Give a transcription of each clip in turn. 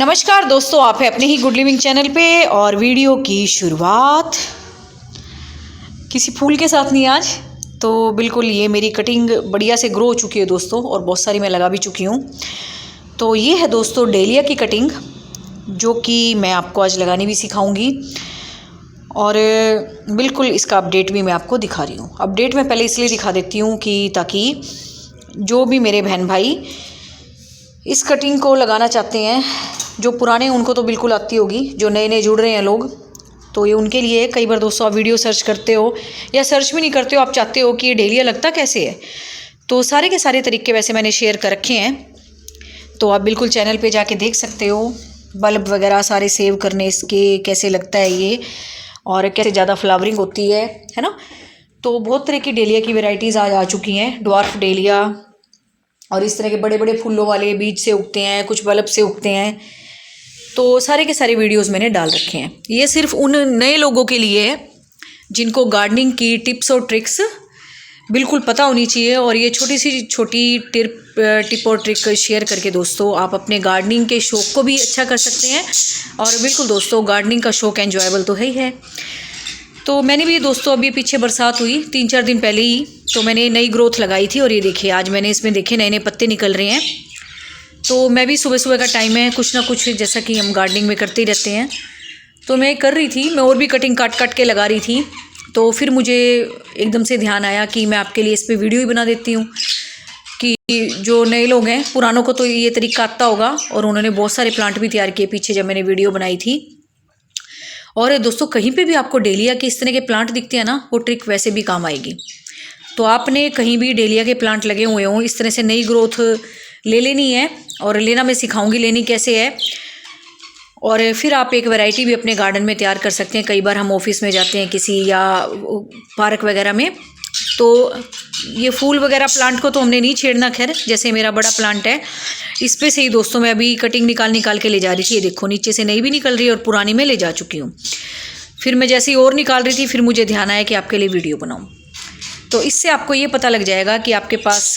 नमस्कार दोस्तों, आप हैं अपने ही गुड लिविंग चैनल पे और वीडियो की शुरुआत किसी फूल के साथ नहीं आज। तो बिल्कुल ये मेरी कटिंग बढ़िया से ग्रो हो चुकी है दोस्तों, और बहुत सारी मैं लगा भी चुकी हूँ। तो ये है दोस्तों डेलिया की कटिंग, जो कि मैं आपको आज लगानी भी सिखाऊंगी और बिल्कुल इसका अपडेट भी मैं आपको दिखा रही हूँ। अपडेट मैं पहले इसलिए दिखा देती हूँ कि ताकि जो भी मेरे बहन भाई इस कटिंग को लगाना चाहते हैं, जो पुराने उनको तो बिल्कुल आती होगी, जो नए नए जुड़ रहे हैं लोग, तो ये उनके लिए। कई बार दोस्तों आप वीडियो सर्च करते हो या सर्च भी नहीं करते हो, आप चाहते हो कि ये डेलिया लगता कैसे है, तो सारे के सारे तरीके वैसे मैंने शेयर कर रखे हैं। तो आप बिल्कुल चैनल पे जाके देख सकते हो, बल्ब वगैरह सारे सेव करने इसके, कैसे लगता है ये और कैसे ज़्यादा फ्लावरिंग होती है ना। तो बहुत तरह की डेलिया की वेराइटीज़ आज आ चुकी हैं, ड्वार्फ डेलिया और इस तरह के बड़े बड़े फूलों वाले बीज से उगते हैं, कुछ बल्ब से उगते हैं। तो सारे के सारे वीडियोस मैंने डाल रखे हैं। ये सिर्फ उन नए लोगों के लिए है जिनको गार्डनिंग की टिप्स और ट्रिक्स बिल्कुल पता होनी चाहिए। और ये छोटी टिप और ट्रिक शेयर करके दोस्तों आप अपने गार्डनिंग के शौक़ को भी अच्छा कर सकते हैं। और बिल्कुल दोस्तों गार्डनिंग का शौक़ एंजॉयबल तो है ही है। तो मैंने भी दोस्तों अभी पीछे बरसात हुई 3-4 दिन पहले ही, तो मैंने नई ग्रोथ लगाई थी और ये देखिए आज मैंने इसमें देखे नए नए पत्ते निकल रहे हैं। तो मैं भी सुबह सुबह का टाइम है, कुछ ना कुछ जैसा कि हम गार्डनिंग में करते ही रहते हैं, तो मैं कर रही थी। मैं और भी कटिंग काट के लगा रही थी। तो फिर मुझे एकदम से ध्यान आया कि मैं आपके लिए इस पर वीडियो ही बना देती हूँ कि जो नए लोग हैं, पुरानों को तो ये तरीका आता होगा और उन्होंने बहुत सारे प्लांट भी तैयार किए पीछे जब मैंने वीडियो बनाई थी। और दोस्तों कहीं पे भी आपको डेलिया के इस तरह के प्लांट दिखते हैं ना, वो ट्रिक वैसे भी काम आएगी। तो आपने कहीं भी डेलिया के प्लांट लगे हुए हों, इस तरह से नई ग्रोथ ले लेनी है और लेना मैं सिखाऊंगी लेनी कैसे है। और फिर आप एक वैरायटी भी अपने गार्डन में तैयार कर सकते हैं। कई बार हम ऑफिस में जाते हैं किसी या पार्क वगैरह में, तो ये फूल वगैरह प्लांट को तो हमने नहीं छेड़ना। खैर जैसे मेरा बड़ा प्लांट है, इस पे से ही दोस्तों मैं अभी कटिंग निकाल के ले जा रही थी। ये देखो नीचे से नई भी निकल रही है और पुरानी में ले जा चुकी हूँ। फिर मैं जैसे ही और निकाल रही थी, फिर मुझे ध्यान आया कि आपके लिए वीडियो बनाऊँ। तो इससे आपको ये पता लग जाएगा कि आपके पास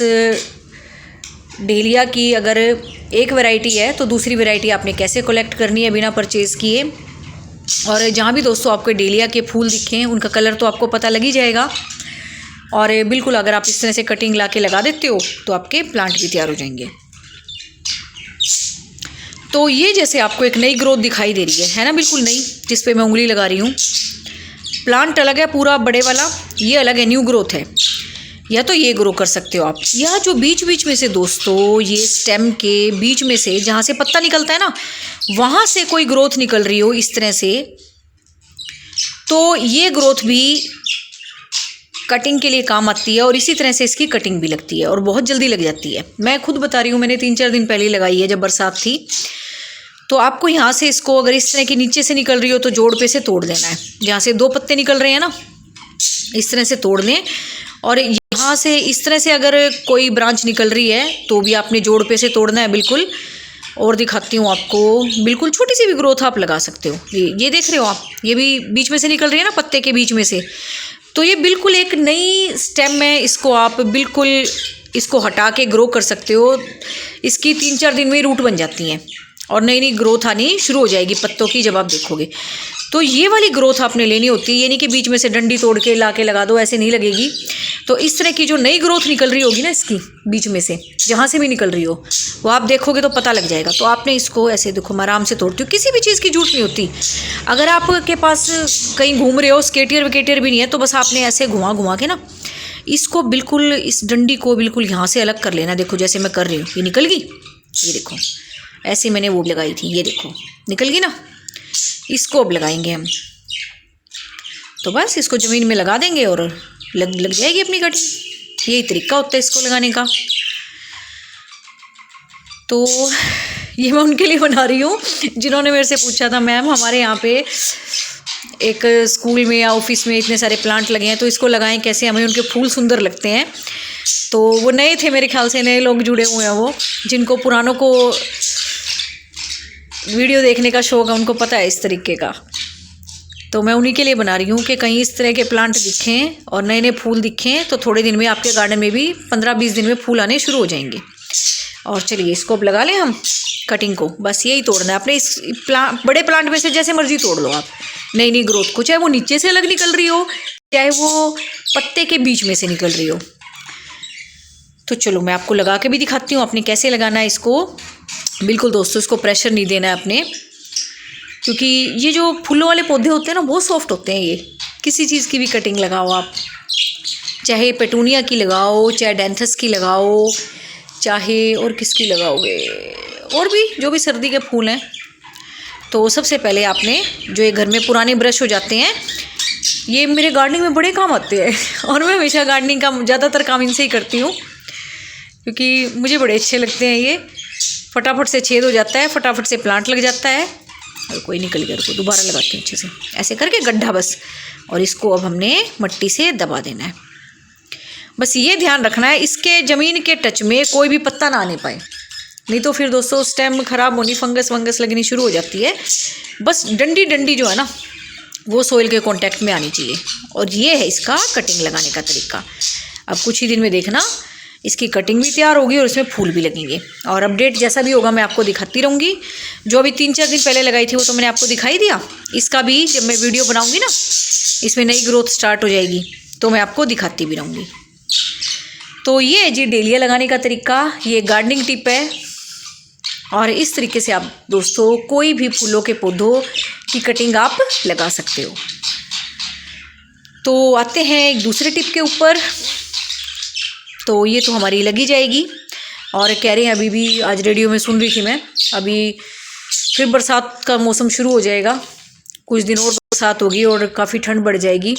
डेलिया की अगर एक वैरायटी है तो दूसरी वैरायटी आपने कैसे कलेक्ट करनी है बिना परचेज़ किए। और जहाँ भी दोस्तों आपको डेलिया के फूल दिखें, उनका कलर तो आपको पता लग ही जाएगा। और बिल्कुल अगर आप इस तरह से कटिंग ला के लगा देते हो तो आपके प्लांट भी तैयार हो जाएंगे। तो ये जैसे आपको एक नई ग्रोथ दिखाई दे रही है ना, बिल्कुल नई, जिस पे मैं उंगली लगा रही हूँ। प्लांट अलग है पूरा बड़े वाला, ये अलग है, न्यू ग्रोथ है। या तो ये ग्रो कर सकते हो आप, या जो बीच बीच में से दोस्तों ये स्टेम के बीच में से जहाँ से पत्ता निकलता है ना, वहाँ से कोई ग्रोथ निकल रही हो इस तरह से, तो ये ग्रोथ भी कटिंग के लिए काम आती है। और इसी तरह से इसकी कटिंग भी लगती है और बहुत जल्दी लग जाती है। मैं खुद बता रही हूँ, मैंने 3-4 दिन पहले लगाई है जब बरसात थी। तो आपको यहाँ से इसको अगर इस तरह की नीचे से निकल रही हो तो जोड़ पे से तोड़ देना है। जहाँ से 2 पत्ते निकल रहे हैं ना, इस तरह से तोड़ लें। और यहाँ से इस तरह से अगर कोई ब्रांच निकल रही है तो भी आपने जोड़ पे से तोड़ना है बिल्कुल। और दिखाती हूँ आपको, बिल्कुल छोटी सी भी ग्रोथ आप लगा सकते हो। ये देख रहे हो आप, ये भी बीच में से निकल रही है ना, पत्ते के बीच में से। तो ये बिल्कुल एक नई स्टेम है, इसको आप बिल्कुल इसको हटा के ग्रो कर सकते हो। इसकी 3-4 दिन में रूट बन जाती हैं और नई नई ग्रोथ आनी शुरू हो जाएगी पत्तों की जब आप देखोगे। तो ये वाली ग्रोथ आपने लेनी होती है, ये नहीं कि बीच में से डंडी तोड़ के ला के लगा दो, ऐसे नहीं लगेगी। तो इस तरह की जो नई ग्रोथ निकल रही होगी ना, इसकी बीच में से जहाँ से भी निकल रही हो, वो आप देखोगे तो पता लग जाएगा। तो आपने इसको ऐसे देखो, मैं आराम से तोड़ती हूँ, किसी भी चीज़ की जरूरत नहीं होती। अगर आपके पास कहीं घूम रहे हो, स्केटियर विकेटियर भी नहीं है, तो बस आपने ऐसे घुमा के ना इसको बिल्कुल, इस डंडी को बिल्कुल यहाँ से अलग कर लेना। देखो जैसे मैं कर रही हूँ, ये निकल गई, ये देखो ऐसे मैंने वो लगाई थी, ये देखो निकल गई ना। इसको अब लगाएंगे हम, तो बस इसको ज़मीन में लगा देंगे और लग जाएगी अपनी कटिंग। यही तरीका होता है इसको लगाने का। तो ये मैं उनके लिए बना रही हूँ जिन्होंने मेरे से पूछा था, मैम हमारे यहाँ पे एक स्कूल में या ऑफिस में इतने सारे प्लांट लगे हैं, तो इसको लगाएं कैसे, हमें उनके फूल सुंदर लगते हैं। तो वो नए थे, मेरे ख्याल से नए लोग जुड़े हुए हैं, वो जिनको पुरानों को वीडियो देखने का शौक़ है, उनको पता है इस तरीके का। तो मैं उन्हीं के लिए बना रही हूँ कि कहीं इस तरह के प्लांट दिखें और नए नए फूल दिखें तो थोड़े दिन में आपके गार्डन में भी 15-20 दिन में फूल आने शुरू हो जाएंगे। और चलिए इसको अब लगा लें हम। कटिंग को। बस यही तोड़ना है आपने। इस बड़े प्लांट में से जैसे मर्जी तोड़ लो आप नई नई ग्रोथ को, चाहे वो नीचे से अलग निकल रही हो, चाहे वो पत्ते के बीच में से निकल रही हो। तो चलो मैं आपको लगा के भी दिखाती हूँ आपने कैसे लगाना है इसको। बिल्कुल दोस्तों, इसको प्रेशर नहीं देना है आपने, क्योंकि ये जो फूलों वाले पौधे होते हैं ना बहुत सॉफ्ट होते हैं। ये किसी चीज़ की भी कटिंग लगाओ आप, चाहे पेटूनिया की लगाओ, चाहे डेंथस की लगाओ, चाहे और किसकी लगाओगे, और भी जो भी सर्दी के फूल हैं। तो सबसे पहले आपने जो ये घर में पुराने ब्रश हो जाते हैं, ये मेरे गार्डनिंग में बड़े काम आते हैं और मैं हमेशा गार्डनिंग का ज़्यादातर काम इनसे ही करती हूँ, क्योंकि मुझे बड़े अच्छे लगते हैं। ये फटाफट से छेद हो जाता है, फटाफट से प्लांट लग जाता है। और कोई निकल गया, को दोबारा लगाती हूँ अच्छे से, ऐसे करके गड्ढा बस। और इसको अब हमने मिट्टी से दबा देना है। बस ये ध्यान रखना है इसके ज़मीन के टच में कोई भी पत्ता ना आने पाए, नहीं तो फिर दोस्तों स्टेम खराब होनी, फंगस वंगस लगनी शुरू हो जाती है। बस डंडी डंडी जो है ना वो सोइल के कांटेक्ट में आनी चाहिए। और ये है इसका कटिंग लगाने का तरीका। अब कुछ ही दिन में देखना इसकी कटिंग भी तैयार होगी और इसमें फूल भी लगेंगे। और अपडेट जैसा भी होगा मैं आपको दिखाती रहूँगी। जो अभी 3-4 दिन पहले लगाई थी वो तो मैंने आपको दिखाई दिया। इसका भी जब मैं वीडियो बनाऊँगी ना, इसमें नई ग्रोथ स्टार्ट हो जाएगी तो मैं आपको दिखाती भी रहूँगी। तो ये है जी डेलिया लगाने का तरीका, ये गार्डनिंग टिप है। और इस तरीके से आप दोस्तों कोई भी फूलों के पौधों की कटिंग आप लगा सकते हो। तो आते हैं एक दूसरे टिप के ऊपर। तो ये तो हमारी लगी जाएगी। और कह रहे हैं अभी भी, आज रेडियो में सुन रही थी मैं, अभी फिर बरसात का मौसम शुरू हो जाएगा, कुछ दिन और बरसात होगी और काफ़ी ठंड बढ़ जाएगी।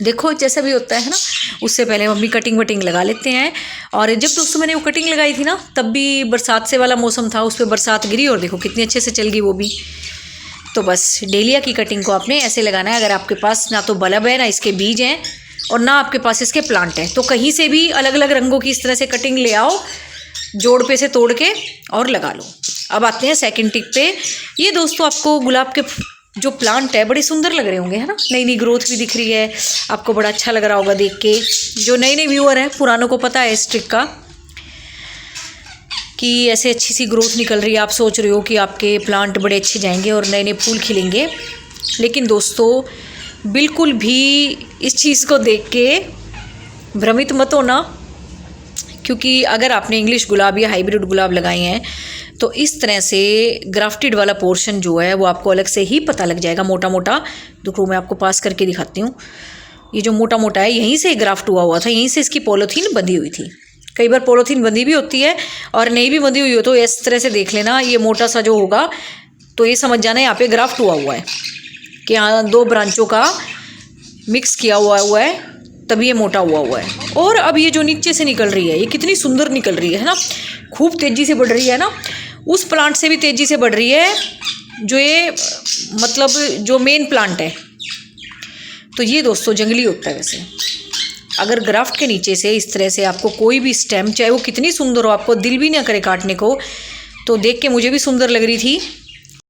देखो जैसा भी होता है ना, उससे पहले हम भी कटिंग वटिंग लगा लेते हैं। और जब दोस्तों मैंने वो कटिंग लगाई थी ना, तब भी बरसात से वाला मौसम था, उस पर बरसात गिरी और देखो कितनी अच्छे से चल गई वो भी। तो बस डेलिया की कटिंग को आपने ऐसे लगाना है। अगर आपके पास ना तो बल्ब है, ना इसके बीज हैं, और ना आपके पास इसके प्लांट है, तो कहीं से भी अलग अलग रंगों की इस तरह से कटिंग ले आओ, जोड़ पे से तोड़ के और लगा लो। अब आते हैं सेकंड टिप पे। ये दोस्तों आपको गुलाब के जो प्लांट है बड़े सुंदर लग रहे होंगे, है ना, नई नई ग्रोथ भी दिख रही है, आपको बड़ा अच्छा लग रहा होगा देख के। जो नए नए व्यूअर हैं, पुरानों को पता है इस ट्रिक का कि ऐसे अच्छी सी ग्रोथ निकल रही है। आप सोच रहे हो कि आपके प्लांट बड़े अच्छे जाएंगे और नए नए फूल खिलेंगे, लेकिन दोस्तों बिल्कुल भी इस चीज़ को देख के भ्रमित मत होना, क्योंकि अगर आपने इंग्लिश गुलाब या हाइब्रिड गुलाब लगाए हैं तो इस तरह से ग्राफ्टेड वाला पोर्शन जो है वो आपको अलग से ही पता लग जाएगा, मोटा मोटा। देखो मैं आपको पास करके दिखाती हूँ। ये जो मोटा मोटा है यहीं से ग्राफ्ट हुआ था, यहीं से इसकी पॉलीथीन बंधी हुई थी। कई बार पॉलीथीन बंधी भी होती है और नहीं भी बंधी हुई हो तो इस तरह से देख लेना, ये मोटा सा जो होगा तो ये समझ जाना यहाँ पे ग्राफ्ट हुआ है कि यहाँ 2 ब्रांचों का मिक्स किया हुआ है, तभी ये मोटा हुआ है। और अब ये जो नीचे से निकल रही है, ये कितनी सुंदर निकल रही है ना, खूब तेज़ी से बढ़ रही है ना, उस प्लांट से भी तेज़ी से बढ़ रही है जो ये मतलब जो मेन प्लांट है। तो ये दोस्तों जंगली होता है। वैसे अगर ग्राफ्ट के नीचे से इस तरह से आपको कोई भी स्टेम, चाहे वो कितनी सुंदर हो, आपको दिल भी ना करे काटने को, तो देख के मुझे भी सुंदर लग रही थी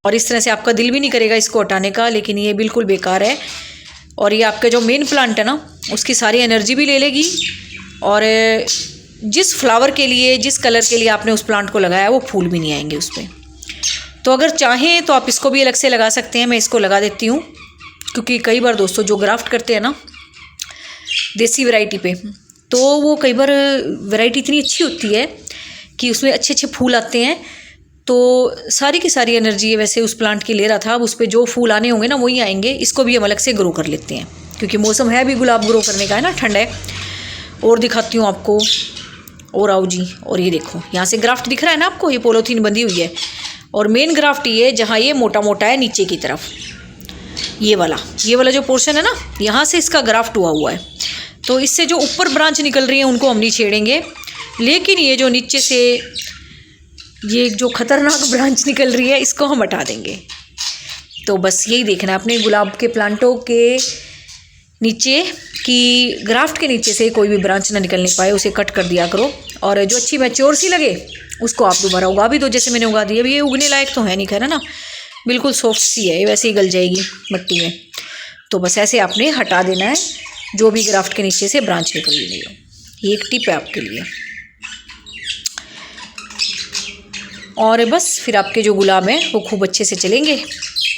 और इस तरह से आपका दिल भी नहीं करेगा इसको हटाने का, लेकिन ये बिल्कुल बेकार है। और ये आपका जो मेन प्लांट है ना, उसकी सारी एनर्जी भी ले लेगी और जिस फ्लावर के लिए, जिस कलर के लिए आपने उस प्लांट को लगाया वो फूल भी नहीं आएंगे उस पर। तो अगर चाहें तो आप इसको भी अलग से लगा सकते हैं। मैं इसको लगा देती हूँ, क्योंकि कई बार दोस्तों जो ग्राफ्ट करते हैं ना देसी वैरायटी पे, तो वो कई बार वैरायटी इतनी अच्छी होती है कि उसमें अच्छे अच्छे फूल आते हैं। तो सारी की सारी एनर्जी वैसे उस प्लांट की ले रहा था, अब उस पर जो फूल आने होंगे ना वही आएंगे। इसको भी हम अलग से ग्रो कर लेते हैं, क्योंकि मौसम है भी गुलाब ग्रो करने का, है ना, ठंड है। और दिखाती हूँ आपको, और आओ जी। और ये देखो यहाँ से ग्राफ्ट दिख रहा है ना आपको, ये पॉलीथीन बंधी हुई है। और मेन ग्राफ्ट ये जहाँ ये मोटा मोटा है नीचे की तरफ, ये वाला जो पोर्शन है ना, यहाँ से इसका ग्राफ्ट हुआ है। तो इससे जो ऊपर ब्रांच निकल रही है उनको हम नहीं छेड़ेंगे, लेकिन ये जो नीचे से ये जो खतरनाक ब्रांच निकल रही है इसको हम हटा देंगे। तो बस यही देखना है अपने गुलाब के प्लांटों के नीचे कि ग्राफ्ट के नीचे से कोई भी ब्रांच ना निकलने पाए, उसे कट कर दिया करो। और जो अच्छी मैच्योर सी लगे उसको आप दोबारा उगा भी दो, जैसे मैंने उगा दी। अब ये उगने लायक तो है नहीं, खैर, है ना, बिल्कुल सॉफ्ट सी है, वैसे ही गल जाएगी मिट्टी में। तो बस ऐसे आपने हटा देना है जो भी ग्राफ्ट के नीचे से ब्रांच निकल रही हो। ये एक टिप है आपके लिए। और बस फिर आपके जो गुलाब हैं वो खूब अच्छे से चलेंगे।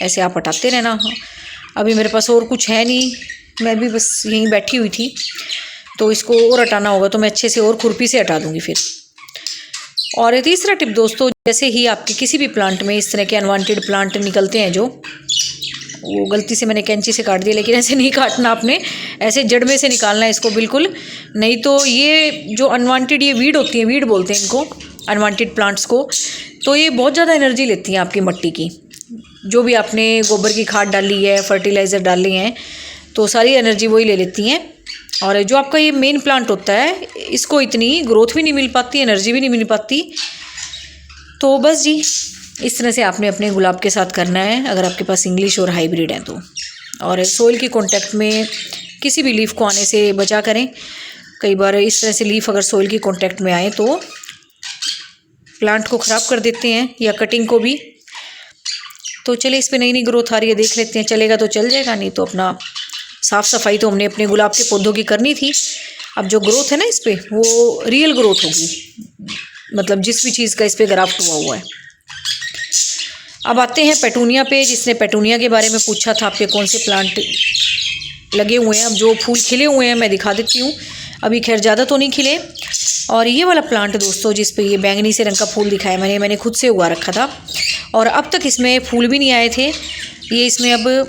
ऐसे आप हटाते रहना। अभी मेरे पास और कुछ है नहीं, मैं भी बस यहीं बैठी हुई थी, तो इसको और हटाना होगा तो मैं अच्छे से और खुरपी से हटा दूँगी फिर। और तीसरा टिप दोस्तों, जैसे ही आपके किसी भी प्लांट में इस तरह के अनवांटेड प्लांट निकलते हैं, जो वो गलती से मैंने कैंची से काट दिया, लेकिन ऐसे नहीं काटना आपने, ऐसे जड़ में से निकालना है इसको बिल्कुल, नहीं तो ये जो अनवांटेड ये वीड होती है, वीड बोलते हैं इनको, अनवांटेड प्लांट्स को, तो ये बहुत ज़्यादा एनर्जी लेती हैं आपकी मिट्टी की। जो भी आपने गोबर की खाद डाली है, फर्टिलाइज़र डाले हैं, तो सारी एनर्जी वही ले लेती हैं। और जो आपका ये मेन प्लांट होता है, इसको इतनी ग्रोथ भी नहीं मिल पाती, एनर्जी भी नहीं मिल पाती। तो बस जी, इस तरह से आपने अपने गुलाब के साथ करना है, अगर आपके पास इंग्लिश और हाइब्रिड है तो। और सोइल की कांटेक्ट में किसी भी लीफ को आने से बचा करें। कई बार इस तरह से लीफ अगर सोइल की कांटेक्ट में आए तो प्लांट को ख़राब कर देते हैं, या कटिंग को भी। तो चले, इस पर नई नई ग्रोथ आ रही है, देख लेते हैं, चलेगा तो चल जाएगा, नहीं तो अपना साफ़ सफाई तो हमने अपने गुलाब के पौधों की करनी थी। अब जो ग्रोथ है ना इस पर, वो रियल ग्रोथ होगी, मतलब जिस भी चीज़ का इस पर ग्राफ्ट हुआ है। अब आते हैं पेटूनिया पे। जिसने पेटूनिया के बारे में पूछा था, आपके कौन से प्लांट लगे हुए हैं, अब जो फूल खिले हुए हैं मैं दिखा देती हूँ। अभी खैर ज़्यादा तो नहीं खिले। और ये वाला प्लांट दोस्तों, जिस पे ये बैंगनी से रंग का फूल दिखाया मैंने खुद से उगा रखा था, और अब तक इसमें फूल भी नहीं आए थे। ये इसमें अब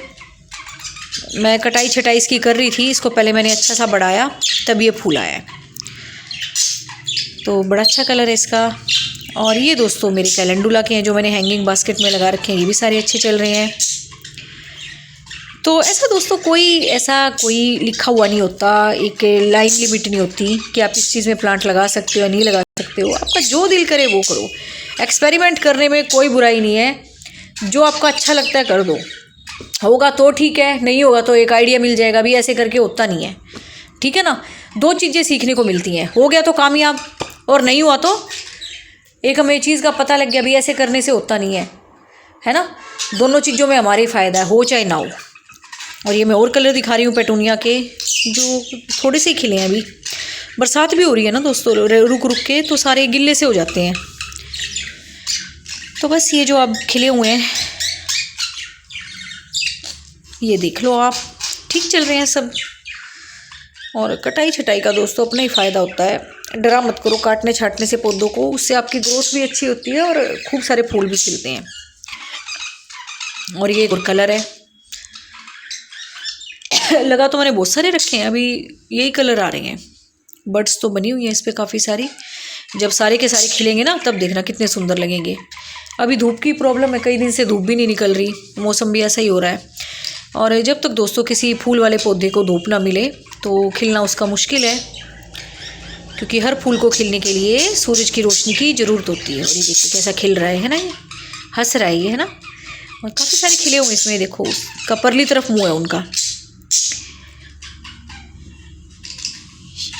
मैं कटाई छटाई इसकी कर रही थी, इसको पहले मैंने अच्छा सा बढ़ाया, तब ये फूल आया है। तो बड़ा अच्छा कलर है इसका। और ये दोस्तों मेरे कैलेंडुला के हैं, जो मैंने हैंगिंग बास्केट में लगा रखे हैं, ये भी सारे अच्छे चल रहे हैं। तो ऐसा दोस्तों कोई लिखा हुआ नहीं होता, एक लाइन लिमिट नहीं होती कि आप इस चीज़ में प्लांट लगा सकते हो या नहीं लगा सकते हो। आपका जो दिल करे वो करो। एक्सपेरिमेंट करने में कोई बुराई नहीं है, जो आपको अच्छा लगता है कर दो। होगा तो ठीक है, नहीं होगा तो एक आइडिया मिल जाएगा। अभी ऐसे करके होता नहीं है, ठीक है ना। दो चीज़ें सीखने को मिलती हैं, हो गया तो कामयाब, और नहीं हुआ तो एक हमें चीज़ का पता लग गया भी ऐसे करने से होता नहीं है ना। दोनों चीज़ों में हमारे फ़ायदा हो चाहे ना हो। और ये मैं और कलर दिखा रही हूँ पेटूनिया के, जो थोड़े से खिले हैं। अभी बरसात भी हो रही है ना दोस्तों, रुक रुक के, तो सारे गिल्ले से हो जाते हैं। तो बस ये जो अब खिले हुए हैं, ये देख लो आप, ठीक चल रहे हैं सब। और कटाई छटाई का दोस्तों अपना ही फ़ायदा होता है, डरा मत करो काटने छाटने से पौधों को, उससे आपकी ग्रोथ भी अच्छी होती है और खूब सारे फूल भी खिलते हैं। और ये एक कलर है लगा तो मैंने बहुत सारे रखे हैं, अभी यही कलर आ रहे हैं। बर्ड्स तो बनी हुई हैं इस पर काफ़ी सारी। जब सारे के सारे खिलेंगे ना, तब देखना कितने सुंदर लगेंगे। अभी धूप की प्रॉब्लम है, कई दिन से धूप भी नहीं निकल रही, मौसम भी ऐसा ही हो रहा है। और जब तक दोस्तों किसी फूल वाले पौधे को धूप ना मिले तो खिलना उसका मुश्किल है, क्योंकि हर फूल को खिलने के लिए सूरज की रोशनी की ज़रूरत होती है। और ये देखिए कैसा खिल रहा है ना, ये हंस रहा है ये, है ना। और काफ़ी सारे खिले हुए इसमें, देखो उसका परली तरफ मुँह है उनका।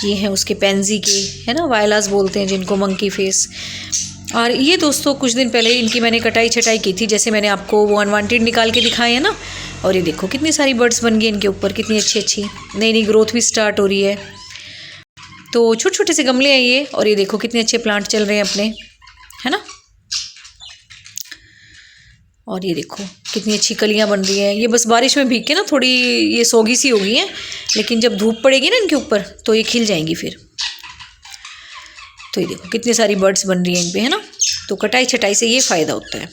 ये हैं उसके पेंजी के, है ना, वायलास बोलते हैं जिनको, मंकी फेस। और ये दोस्तों कुछ दिन पहले इनकी मैंने कटाई छटाई की थी, जैसे मैंने आपको वो अनवांटेड निकाल के दिखाए हैं ना। और ये देखो कितनी सारी बर्ड्स बन गई इनके ऊपर, कितनी अच्छी अच्छी नई नई ग्रोथ भी स्टार्ट हो रही है। तो छोटे छोटे से गमले हैं ये, और ये देखो कितने अच्छे प्लांट चल रहे हैं अपने, है ना। और ये देखो कितनी अच्छी कलियां बन रही हैं। ये बस बारिश में भीग के ना थोड़ी ये सोगी सी हो गई हैं, लेकिन जब धूप पड़ेगी ना इनके ऊपर तो ये खिल जाएंगी फिर। तो ये देखो कितनी सारी बर्ड्स बन रही हैं इन पे, है ना। तो कटाई छटाई से ये फ़ायदा होता है।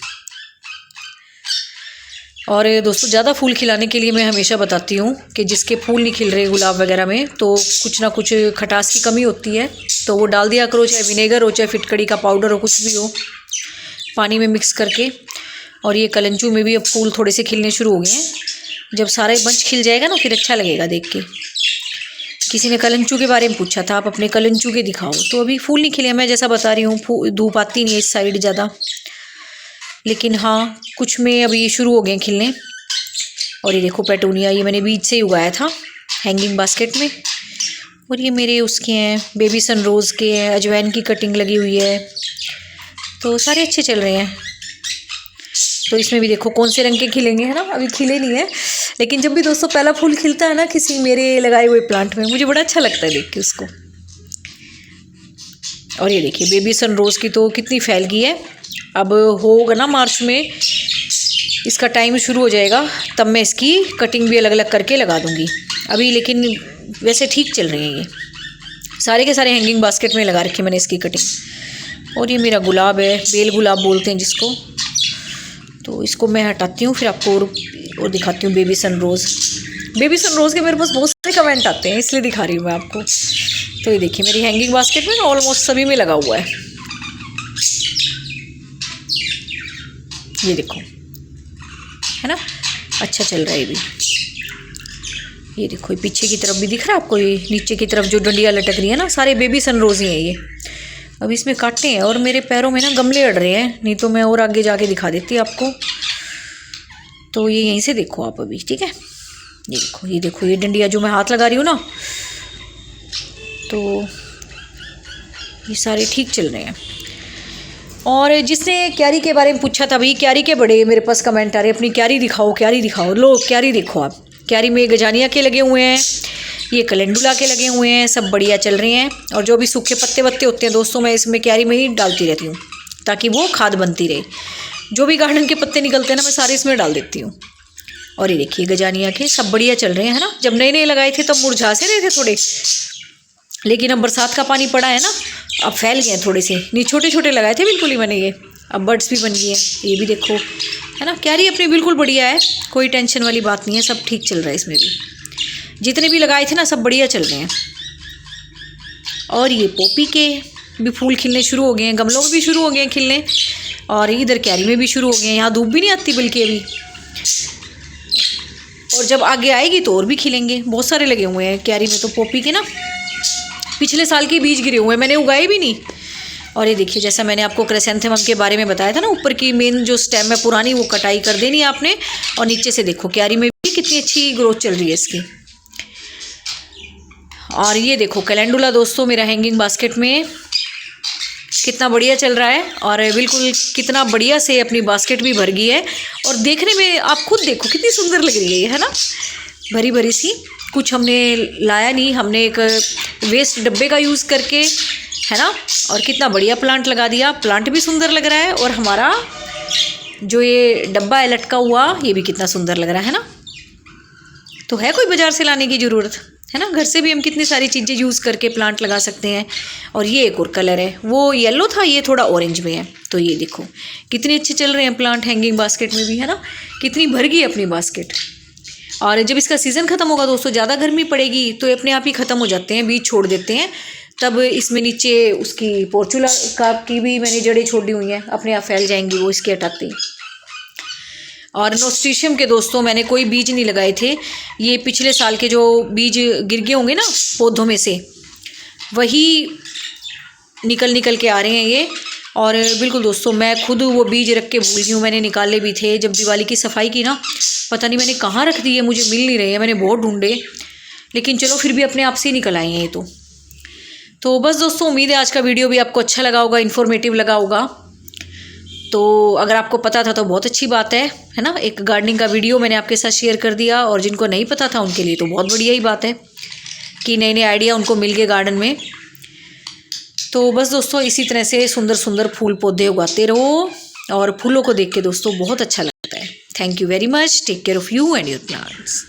और दोस्तों ज़्यादा फूल खिलाने के लिए मैं हमेशा बताती हूँ कि जिसके फूल नहीं खिल रहे गुलाब वगैरह में, तो कुछ ना कुछ खटास की कमी होती है, तो वो डाल दिया करो, चाहे विनेगर हो, चाहे फिटकड़ी का पाउडर हो, कुछ भी हो, पानी में मिक्स करके। और ये कलंचू में भी अब फूल थोड़े से खिलने शुरू हो गए हैं। जब सारा बंच खिल जाएगा ना, फिर अच्छा लगेगा देख के। किसी ने कलंचू के बारे में पूछा था, आप अपने कलंचू के दिखाओ, तो अभी फूल नहीं खिले। मैं जैसा बता रही हूँ, धूप आती नहीं है इस साइड ज़्यादा, लेकिन हाँ कुछ में अभी ये शुरू हो गए खिलने। और ये देखो पेटूनिया, ये मैंने बीज से ही उगाया था हैंगिंग बास्केट में। और ये मेरे उसके हैं, बेबी सन रोज़ के हैं, अजवाइन की कटिंग लगी हुई है। तो सारे अच्छे चल रहे हैं। तो इसमें भी देखो कौन से रंग के खिलेंगे, है ना। अभी खिले नहीं है, लेकिन जब भी दोस्तों पहला फूल खिलता है ना किसी मेरे लगाए हुए प्लांट में, मुझे बड़ा अच्छा लगता है देख के उसको। और ये देखिए बेबी सन रोज़ की तो कितनी फैल गई है, अब होगा ना मार्च में इसका टाइम शुरू हो जाएगा, तब मैं इसकी कटिंग भी अलग अलग करके लगा दूँगी। अभी लेकिन वैसे ठीक चल रही है, ये सारे के सारे हैंगिंग बास्केट में लगा रखे मैंने इसकी कटिंग। और ये मेरा गुलाब है, बेल गुलाब बोलते हैं जिसको, तो इसको मैं हटाती हूँ, फिर आपको और दिखाती हूँ बेबी सनरोज़। बेबी सनरोज़ के मेरे पास बहुत सारे कमेंट आते हैं, इसलिए दिखा रही हूँ मैं आपको। तो ये देखिए मेरी हैंगिंग बास्केट में ऑलमोस्ट सभी में लगा हुआ है, ये देखो, है ना, अच्छा चल रहा है ये भी। ये देखो ये पीछे की तरफ भी दिख रहा है आपको, ये नीचे की तरफ जो डंडियाँ लटक रही है ना, सारे बेबी सनरोज़ ही हैं ये। अब इसमें कांटे हैं और मेरे पैरों में ना गमले अड़ रहे हैं, नहीं तो मैं और आगे जाके दिखा देती आपको। तो ये यहीं से देखो आप अभी, ठीक है। ये देखो, ये देखो, ये डंडियाँ जो मैं हाथ लगा रही हूँ ना, तो ये सारे ठीक चल रहे हैं। और जिसने क्यारी के बारे में पूछा था, भाई क्यारी के बड़े मेरे पास कमेंट आ रहे हैं, अपनी क्यारी दिखाओ, क्यारी दिखाओ। लो क्यारी देखो आप, क्यारी में गजानिया के लगे हुए हैं, ये कैलेंडुला के लगे हुए हैं, सब बढ़िया चल रहे हैं। और जो भी सूखे पत्ते वत्ते होते हैं दोस्तों, मैं इसमें क्यारी में ही डालती रहती हूँ ताकि वो खाद बनती रहे। जो भी गार्डन के पत्ते निकलते हैं ना, मैं सारे इसमें डाल देती हूँ। और ये देखिए गजानिया के सब बढ़िया चल रहे हैं, है ना। जब नए नए लगाए थे तब मुरझा से रहे थे थोड़े, लेकिन अब बरसात का पानी पड़ा है ना, अब फैल गए हैं थोड़े से। नहीं छोटे छोटे लगाए थे बिल्कुल ही मैंने, ये अब बर्ड्स भी बन गए हैं। ये भी देखो, है ना, क्यारी अपनी बिल्कुल बढ़िया है, कोई टेंशन वाली बात नहीं है, सब ठीक चल रहा है इसमें भी। जितने भी लगाए थे ना सब बढ़िया चल रहे हैं। और ये पोपी के भी फूल खिलने शुरू हो गए हैं, गमलों में भी शुरू हो गए हैं खिलने, और इधर क्यारी में भी शुरू हो गए हैं। यहाँ धूप भी नहीं आती बल्कि अभी, और जब आगे आएगी तो और भी खिलेंगे। बहुत सारे लगे हुए हैं क्यारी में तो पोपी के ना, पिछले साल के बीज गिरे हुए हैं, मैंने उगाए भी नहीं। और ये देखिए, जैसा मैंने आपको क्राइसैंथेमम के बारे में बताया था ना, ऊपर की मेन जो स्टेम है पुरानी, वो कटाई कर देनी है आपने। और नीचे से देखो क्यारी में भी कितनी अच्छी ग्रोथ चल रही है इसकी। और ये देखो कैलेंडुला दोस्तों, मेरा हैंगिंग बास्केट में कितना बढ़िया चल रहा है, और बिल्कुल कितना बढ़िया से अपनी बास्केट भी भर गई है। और देखने में आप खुद देखो कितनी सुंदर लग रही है ना, भरी भरी सी। कुछ हमने लाया नहीं, हमने एक वेस्ट डब्बे का यूज़ करके, है ना, और कितना बढ़िया प्लांट लगा दिया। प्लांट भी सुंदर लग रहा है, और हमारा जो ये डब्बा है लटका हुआ, ये भी कितना सुंदर लग रहा है ना। तो है कोई बाज़ार से लाने की ज़रूरत, है ना, घर से भी हम कितनी सारी चीज़ें यूज़ करके प्लांट लगा सकते हैं। और ये एक और कलर है, वो येलो था, ये थोड़ा ऑरेंज में है। तो ये देखो कितने अच्छे चल रहे हैं प्लांट हैंगिंग बास्केट में भी, है ना, कितनी भर गई अपनी बास्केट। और जब इसका सीज़न ख़त्म होगा दोस्तों, ज़्यादा गर्मी पड़ेगी तो अपने आप ही ख़त्म हो जाते हैं, बीज छोड़ देते हैं। तब इसमें नीचे उसकी पोर्चुला का की भी मैंने जड़ें छोड़ी हुई हैं, अपने आप फैल जाएंगी वो इसके हटाते ही। और नॉस्ट्रीशियम के दोस्तों मैंने कोई बीज नहीं लगाए थे, ये पिछले साल के जो बीज गिर गए होंगे ना पौधों में से, वही निकल निकल के आ रहे हैं ये। और बिल्कुल दोस्तों मैं खुद वो बीज रख के भूल गई हूँ, मैंने निकाले भी थे जब दिवाली की सफाई की ना, पता नहीं मैंने कहाँ रख दिए, मुझे मिल नहीं रहे हैं, मैंने बहुत ढूंढे, लेकिन चलो फिर भी अपने आप से ही निकल आए हैं ये तो बस दोस्तों, उम्मीद है आज का वीडियो भी आपको अच्छा लगा होगा, इन्फॉर्मेटिव लगा होगा। तो अगर आपको पता था तो बहुत अच्छी बात है ना, एक गार्डनिंग का वीडियो मैंने आपके साथ शेयर कर दिया। और जिनको नहीं पता था उनके लिए तो बहुत बढ़िया ही बात है कि नए नए आइडिया उनको मिल गए गार्डन में। तो बस दोस्तों, इसी तरह से सुंदर सुंदर फूल पौधे उगाते रहो, और फूलों को देख के दोस्तों बहुत अच्छा लगता है। Thank you very much, take care of you and your plants.